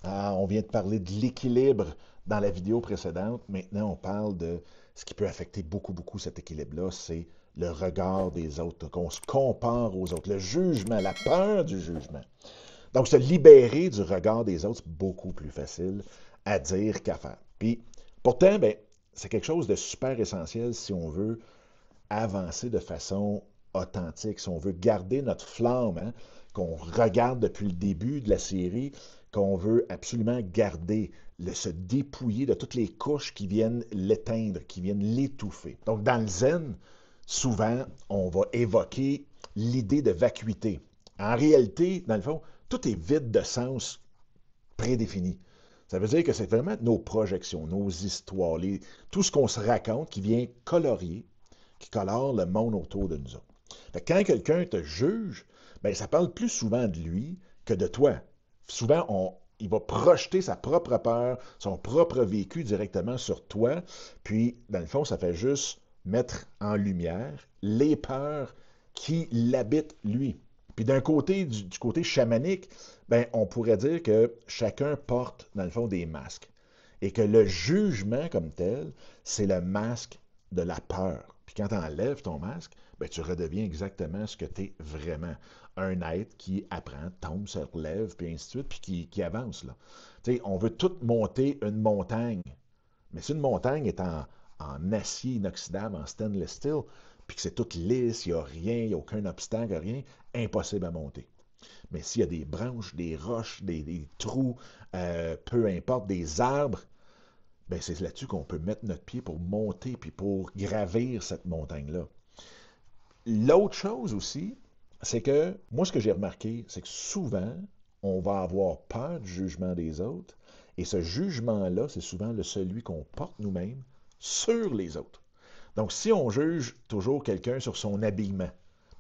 On vient de parler de l'équilibre dans la vidéo précédente. Maintenant, on parle de ce qui peut affecter beaucoup, beaucoup cet équilibre-là, c'est le regard des autres, qu'on se compare aux autres, le jugement, la peur du jugement. Donc, se libérer du regard des autres, c'est beaucoup plus facile à dire qu'à faire. Puis, pourtant, ben, c'est quelque chose de super essentiel si on veut avancer de façon authentique, si on veut garder notre flamme, hein, qu'on regarde depuis le début de la série, qu'on veut absolument garder, se dépouiller de toutes les couches qui viennent l'éteindre, qui viennent l'étouffer. Donc, dans le zen, souvent, on va évoquer l'idée de vacuité. En réalité, dans le fond, tout est vide de sens prédéfini. Ça veut dire que c'est vraiment nos projections, nos histoires, tout ce qu'on se raconte qui vient colorier, qui colore le monde autour de nous autres. Fait que quand quelqu'un te juge, ben, ça parle plus souvent de lui que de toi. Souvent, il va projeter sa propre peur, son propre vécu directement sur toi, puis, dans le fond, ça fait juste mettre en lumière les peurs qui l'habitent lui. Puis d'un côté, du côté chamanique, ben, on pourrait dire que chacun porte, dans le fond, des masques. Et que le jugement comme tel, c'est le masque de la peur. Puis quand tu enlèves ton masque, ben, tu redeviens exactement ce que tu es vraiment. Un être qui apprend, tombe, se relève, puis ainsi de suite, puis qui avance. Là. On veut tout monter une montagne. Mais si une montagne est en acier inoxydable, en stainless steel, puis que c'est tout lisse, il n'y a rien, il n'y a aucun obstacle, rien, impossible à monter. Mais s'il y a des branches, des roches, des trous, peu importe, des arbres, ben c'est là-dessus qu'on peut mettre notre pied pour monter puis pour gravir cette montagne-là. L'autre chose aussi, c'est que moi, ce que j'ai remarqué, c'est que souvent, on va avoir peur du jugement des autres, et ce jugement-là, c'est souvent celui qu'on porte nous-mêmes sur les autres. Donc, si on juge toujours quelqu'un sur son habillement,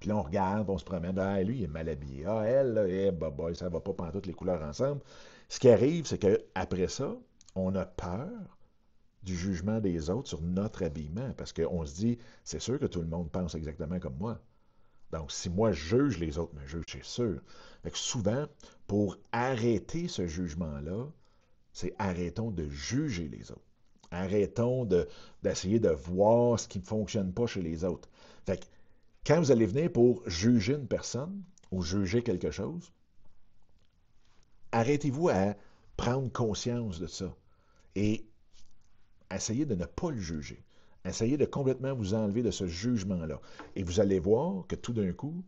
puis là, on regarde, on se promène, ah, lui, il est mal habillé, ah, elle, là, eh, bah, bah, ça va pas prendre toutes les couleurs ensemble. Ce qui arrive, c'est qu'après ça, on a peur du jugement des autres sur notre habillement, parce qu'on se dit, c'est sûr que tout le monde pense exactement comme moi. Donc, si moi je juge, les autres me jugent, c'est sûr. Fait que souvent, pour arrêter ce jugement-là, c'est arrêtons de juger les autres. Arrêtons d'essayer de voir ce qui ne fonctionne pas chez les autres. Fait que quand vous allez venir pour juger une personne ou juger quelque chose, arrêtez-vous à prendre conscience de ça et essayez de ne pas le juger. Essayez de complètement vous enlever de ce jugement-là. Et vous allez voir que tout d'un coup,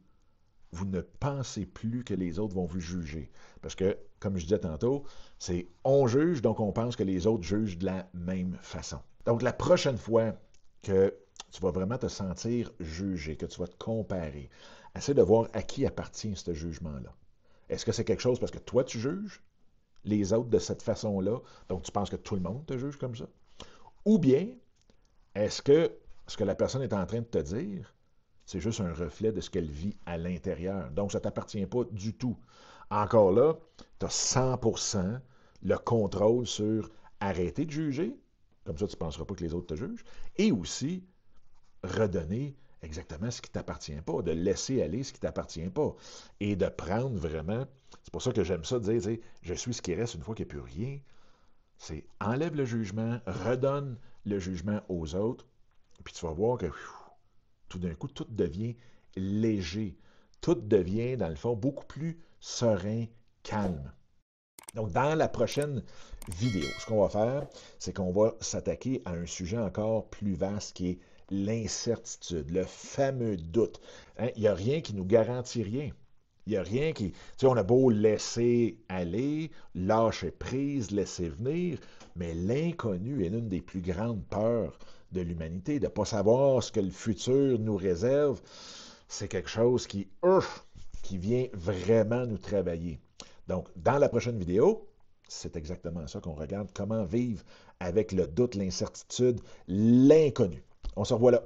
vous ne pensez plus que les autres vont vous juger. Parce que, comme je disais tantôt, c'est on juge, donc on pense que les autres jugent de la même façon. Donc, la prochaine fois que tu vas vraiment te sentir jugé, que tu vas te comparer, essaie de voir à qui appartient ce jugement-là. Est-ce que c'est quelque chose parce que toi, tu juges les autres de cette façon-là, donc tu penses que tout le monde te juge comme ça? Ou bien, est-ce que ce que la personne est en train de te dire, c'est juste un reflet de ce qu'elle vit à l'intérieur. Donc, ça ne t'appartient pas du tout. Encore là, tu as 100% le contrôle sur arrêter de juger, comme ça tu ne penseras pas que les autres te jugent, et aussi redonner exactement ce qui ne t'appartient pas, de laisser aller ce qui ne t'appartient pas, et de prendre vraiment, c'est pour ça que j'aime ça, dire, je suis ce qui reste une fois qu'il n'y a plus rien, c'est enlève le jugement, redonne le jugement aux autres, puis tu vas voir que tout d'un coup, tout devient léger. Tout devient, dans le fond, beaucoup plus serein, calme. Donc, dans la prochaine vidéo, ce qu'on va faire, c'est qu'on va s'attaquer à un sujet encore plus vaste qui est l'incertitude, le fameux doute. Hein, il n'y a rien qui nous garantit rien. Il n'y a rien qui... Tu sais, on a beau laisser aller, lâcher prise, laisser venir, mais l'inconnu est l'une des plus grandes peurs de l'humanité. De ne pas savoir ce que le futur nous réserve, c'est quelque chose qui vient vraiment nous travailler. Donc, dans la prochaine vidéo, c'est exactement ça qu'on regarde, comment vivre avec le doute, l'incertitude, l'inconnu. On se revoit là.